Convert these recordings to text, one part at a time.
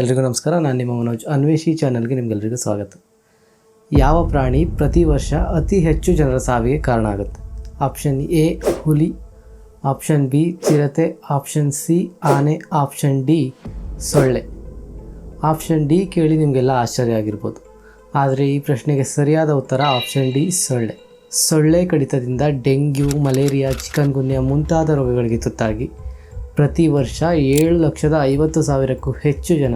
ಎಲ್ರಿಗೂ ನಮಸ್ಕಾರ. ನಾನು ನಿಮ್ಮ ಮನೋಜ್. ಅನ್ವೇಷಿ ಚಾನಲ್ಗೆ ನಿಮಗೆಲ್ಲರಿಗೂ ಸ್ವಾಗತ. ಯಾವ ಪ್ರಾಣಿ ಪ್ರತಿ ವರ್ಷ ಅತಿ ಹೆಚ್ಚು ಜನರ ಸಾವಿಗೆ ಕಾರಣ ಆಗುತ್ತೆ? ಆಪ್ಷನ್ ಎ ಹುಲಿ, ಆಪ್ಷನ್ ಬಿ ಚಿರತೆ, ಆಪ್ಷನ್ ಸಿ ಆನೆ, ಆಪ್ಷನ್ ಡಿ ಸೊಳ್ಳೆ. ಆಪ್ಷನ್ ಡಿ ಕೇಳಿ ನಿಮಗೆಲ್ಲ ಆಶ್ಚರ್ಯ ಆಗಿರ್ಬೋದು, ಆದರೆ ಈ ಪ್ರಶ್ನೆಗೆ ಸರಿಯಾದ ಉತ್ತರ ಆಪ್ಷನ್ ಡಿ ಸೊಳ್ಳೆ. ಸೊಳ್ಳೆ ಕಡಿತದಿಂದ ಡೆಂಗ್ಯೂ, ಮಲೇರಿಯಾ, ಚಿಕನ್ ಗುನ್ಯಾ ಮುಂತಾದ ರೋಗಗಳಿಗೆ ತುತ್ತಾಗಿ ಪ್ರತಿ ವರ್ಷ 7,50,000ಕ್ಕೂ ಹೆಚ್ಚು ಜನ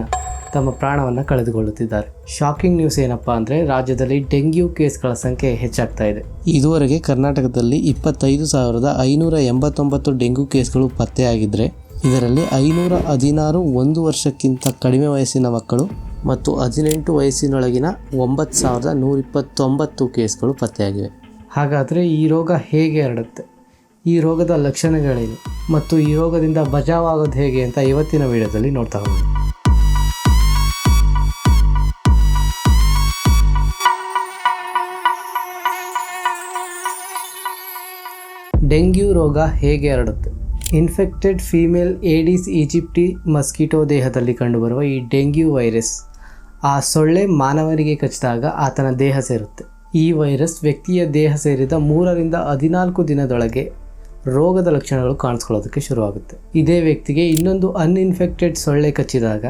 ತಮ್ಮ ಪ್ರಾಣವನ್ನು ಕಳೆದುಕೊಳ್ಳುತ್ತಿದ್ದಾರೆ. ಶಾಕಿಂಗ್ ನ್ಯೂಸ್ ಏನಪ್ಪ ಅಂದರೆ, ರಾಜ್ಯದಲ್ಲಿ ಡೆಂಗ್ಯೂ ಕೇಸ್ಗಳ ಸಂಖ್ಯೆ ಹೆಚ್ಚಾಗ್ತಾ ಇದೆ. ಇದುವರೆಗೆ ಕರ್ನಾಟಕದಲ್ಲಿ 25,589 ಡೆಂಗ್ಯೂ ಕೇಸ್ಗಳು ಪತ್ತೆಯಾಗಿದ್ದರೆ ಇದರಲ್ಲಿ 516 1 ವರ್ಷಕ್ಕಿಂತ ಕಡಿಮೆ ವಯಸ್ಸಿನ ಮಕ್ಕಳು ಮತ್ತು 18 ವಯಸ್ಸಿನೊಳಗಿನ 9,129 ಕೇಸ್ಗಳು ಪತ್ತೆಯಾಗಿವೆ. ಹಾಗಾದರೆ ಈ ರೋಗ ಹೇಗೆ ಹರಡುತ್ತೆ, ಈ ರೋಗದ ಲಕ್ಷಣಗಳೇನು ಮತ್ತು ಈ ರೋಗದಿಂದ ಬಚಾವಾಗೋದು ಹೇಗೆ ಅಂತ ಇವತ್ತಿನ ವಿಡಿಯೋದಲ್ಲಿ ನೋಡ್ತಾ ಹೋಗೋಣ. ಡೆಂಗ್ಯೂ ರೋಗ ಹೇಗೆ ಹರಡುತ್ತೆ? Infected female Aedes aegypti mosquito ದೇಹದಲ್ಲಿ ಕಂಡುಬರುವ ಈ ಡೆಂಗ್ಯೂ ವೈರಸ್ ಆ ಸೊಳ್ಳೆ ಮಾನವನಿಗೆ ಕಚ್ಚಿದಾಗ ಆತನ ದೇಹ ಸೇರುತ್ತೆ. ಈ ವೈರಸ್ ವ್ಯಕ್ತಿಯ ದೇಹ ಸೇರಿದ 3 ರಿಂದ 14 ದಿನದೊಳಗೆ ರೋಗದ ಲಕ್ಷಣಗಳು ಕಾಣಿಸ್ಕೊಳ್ಳೋದಕ್ಕೆ ಶುರುವಾಗುತ್ತೆ. ಇದೇ ವ್ಯಕ್ತಿಗೆ ಇನ್ನೊಂದು ಅನ್ಇನ್ಫೆಕ್ಟೆಡ್ ಸೊಳ್ಳೆ ಕಚ್ಚಿದಾಗ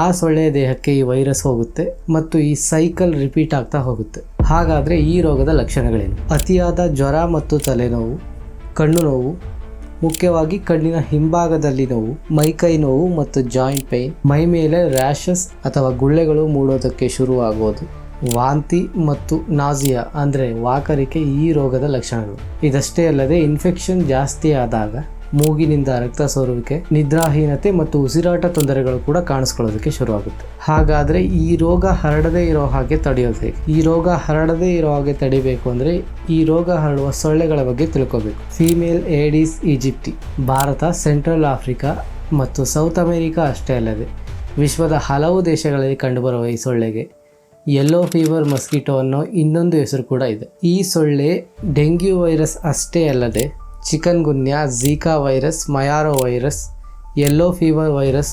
ಆ ಸೊಳ್ಳೆಯ ದೇಹಕ್ಕೆ ಈ ವೈರಸ್ ಹೋಗುತ್ತೆ ಮತ್ತು ಈ ಸೈಕಲ್ ರಿಪೀಟ್ ಆಗ್ತಾ ಹೋಗುತ್ತೆ. ಹಾಗಾದರೆ ಈ ರೋಗದ ಲಕ್ಷಣಗಳೇನು? ಅತಿಯಾದ ಜ್ವರ ಮತ್ತು ತಲೆನೋವು, ಕಣ್ಣು ನೋವು, ಮುಖ್ಯವಾಗಿ ಕಣ್ಣಿನ ಹಿಂಭಾಗದಲ್ಲಿ ನೋವು, ಮೈಕೈ ನೋವು ಮತ್ತು ಜಾಯಿಂಟ್ ಪೇಯ್ನ್, ಮೈ ಮೇಲೆ ರ್ಯಾಷಸ್ ಅಥವಾ ಗುಳ್ಳೆಗಳು ಮೂಡೋದಕ್ಕೆ ಶುರುವಾಗೋದು, ವಾಂತಿ ಮತ್ತು ನಾಸಿಯಾ ಅಂದರೆ ವಾಕರಿಕೆ ಈ ರೋಗದ ಲಕ್ಷಣಗಳು. ಇದಷ್ಟೇ ಅಲ್ಲದೆ ಇನ್ಫೆಕ್ಷನ್ ಜಾಸ್ತಿ ಆದಾಗ ಮೂಗಿನಿಂದ ರಕ್ತ ಸೋರುವಿಕೆ, ನಿದ್ರಾಹೀನತೆ ಮತ್ತು ಉಸಿರಾಟ ತೊಂದರೆಗಳು ಕೂಡ ಕಾಣಿಸ್ಕೊಳ್ಳೋದಕ್ಕೆ ಶುರುವಾಗುತ್ತೆ. ಹಾಗಾದರೆ ಈ ರೋಗ ಹರಡದೇ ಇರೋ ಹಾಗೆ ತಡೆಯೋದು ಹೇಗೆ? ಈ ರೋಗ ಹರಡದೇ ಇರೋ ಹಾಗೆ ತಡಿಬೇಕು ಅಂದರೆ ಈ ರೋಗ ಹರಡುವ ಸೊಳ್ಳೆಗಳ ಬಗ್ಗೆ ತಿಳ್ಕೋಬೇಕು. Female Aedes aegypti Bharat, central Africa ಮತ್ತು ಸೌತ್ ಅಮೆರಿಕಾ ಅಷ್ಟೇ ಅಲ್ಲದೆ ವಿಶ್ವದ ಹಲವು ದೇಶಗಳಲ್ಲಿ ಕಂಡುಬರುವ ಈ ಸೊಳ್ಳೆಗೆ ಯೆಲ್ಲೋ ಫೀವರ್ ಮಸ್ಕಿಟೋ ಅನ್ನೋ ಇನ್ನೊಂದು ಹೆಸರು ಕೂಡ ಇದೆ. ಈ ಸೊಳ್ಳೆ ಡೆಂಗ್ಯೂ ವೈರಸ್ ಅಷ್ಟೇ ಅಲ್ಲದೆ chikungunya, Zika virus, Mayaro virus, yellow fever virus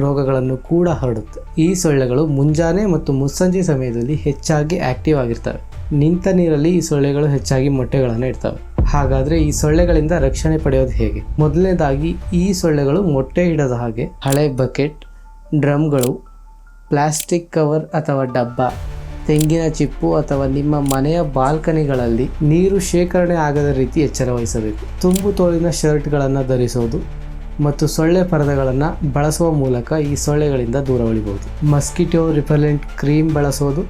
ರೋಗಗಳನ್ನು ಕೂಡ ಹರಡುತ್ತೆ. ಈ ಸೊಳ್ಳೆಗಳು ಮುಂಜಾನೆ ಮತ್ತು ಮುಸ್ಸಂಜೆ ಸಮಯದಲ್ಲಿ ಹೆಚ್ಚಾಗಿ ಆಕ್ಟಿವ್ ಆಗಿರ್ತವೆ. ನಿಂತ ನೀರಲ್ಲಿ ಈ ಸೊಳ್ಳೆಗಳು ಹೆಚ್ಚಾಗಿ ಮೊಟ್ಟೆಗಳನ್ನು ಇಡ್ತವೆ. ಹಾಗಾದರೆ ಈ ಸೊಳ್ಳೆಗಳಿಂದ ರಕ್ಷಣೆ ಪಡೆಯೋದು ಹೇಗೆ? ಮೊದಲನೇದಾಗಿ ಈ ಸೊಳ್ಳೆಗಳು ಮೊಟ್ಟೆ ಇಡದ ಹಾಗೆ ಹಳೆ ಬಕೆಟ್, ಡ್ರಮ್ಗಳು, ಪ್ಲಾಸ್ಟಿಕ್ ಕವರ್ ಅಥವಾ ಡಬ್ಬ, ತೆಂಗಿನ ಚಿಪ್ಪು ಅಥವಾ ನಿಮ್ಮ ಮನೆಯ ಬಾಲ್ಕನಿಗಳಲ್ಲಿ ನೀರು ಶೇಖರಣೆ ಆಗದ ರೀತಿ ಎಚ್ಚರ ವಹಿಸಬೇಕು. ತುಂಬು ತೋಳಿನ ಶರ್ಟ್ಗಳನ್ನು ಧರಿಸೋದು ಮತ್ತು ಸೊಳ್ಳೆ ಪರದೆಗಳನ್ನು ಬಳಸುವ ಮೂಲಕ ಈ ಸೊಳ್ಳೆಗಳಿಂದ ದೂರ ಉಳಿಬಹುದು. ಮಸ್ಕಿಟೋ ರಿಪೆಲೆಂಟ್ ಕ್ರೀಮ್ ಬಳಸೋದು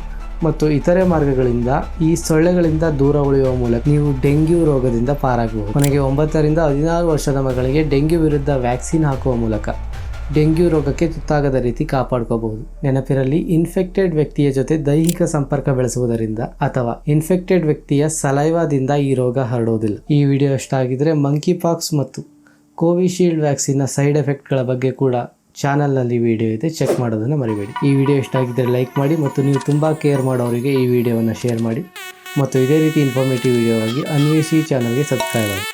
ಮತ್ತು ಇತರೆ ಮಾರ್ಗಗಳಿಂದ ಈ ಸೊಳ್ಳೆಗಳಿಂದ ದೂರ ಉಳಿಯುವ ಮೂಲಕ ನೀವು ಡೆಂಗ್ಯೂ ರೋಗದಿಂದ ಪಾರಾಗಬಹುದು. ಕೊನೆಗೆ 9 ರಿಂದ 16 ವರ್ಷದ ಮಕ್ಕಳಿಗೆ ಡೆಂಗ್ಯೂ ವಿರುದ್ಧ ವ್ಯಾಕ್ಸಿನ್ ಹಾಕುವ ಮೂಲಕ ಡೆಂಗ್ಯೂ ರೋಗಕ್ಕೆ ತುತ್ತಾಗದ ರೀತಿ ಕಾಪಾಡ್ಕೋಬಹುದು. ನೆನಪಿರಲಿ, ಇನ್ಫೆಕ್ಟೆಡ್ ವ್ಯಕ್ತಿಯ ಜೊತೆ ದೈಹಿಕ ಸಂಪರ್ಕ ಬೆಳೆಸುವುದರಿಂದ ಅಥವಾ ಇನ್ಫೆಕ್ಟೆಡ್ ವ್ಯಕ್ತಿಯ ಸಲೈವಾದಿಂದ ಈ ರೋಗ ಹರಡುವುದಿಲ್ಲ. ಈ ವಿಡಿಯೋ ಇಷ್ಟ ಆಗಿದ್ರೆ ಮಂಕಿ ಪಾಕ್ಸ್ ಮತ್ತು ಕೋವಿಶೀಲ್ಡ್ ವ್ಯಾಕ್ಸಿನ್ನ ಸೈಡ್ ಎಫೆಕ್ಟ್ಗಳ ಬಗ್ಗೆ ಕೂಡ ಚಾನಲ್ನಲ್ಲಿ ವಿಡಿಯೋ ಇದೆ, ಚೆಕ್ ಮಾಡೋದನ್ನು ಮರಿಬೇಡಿ. ಈ ವಿಡಿಯೋ ಇಷ್ಟ ಆಗಿದ್ದರೆ ಲೈಕ್ ಮಾಡಿ ಮತ್ತು ನೀವು ತುಂಬ ಕೇರ್ ಮಾಡೋರಿಗೆ ಈ ವಿಡಿಯೋವನ್ನು ಶೇರ್ ಮಾಡಿ ಮತ್ತು ಇದೇ ರೀತಿ ಇನ್ಫಾರ್ಮೇಟಿವ್ ವಿಡಿಯೋವಾಗಿ ಅನ್ವೇಷಿ ಚಾನಲ್ಗೆ ಸಬ್ಸ್ಕ್ರೈಬ್ ಆಗಿ.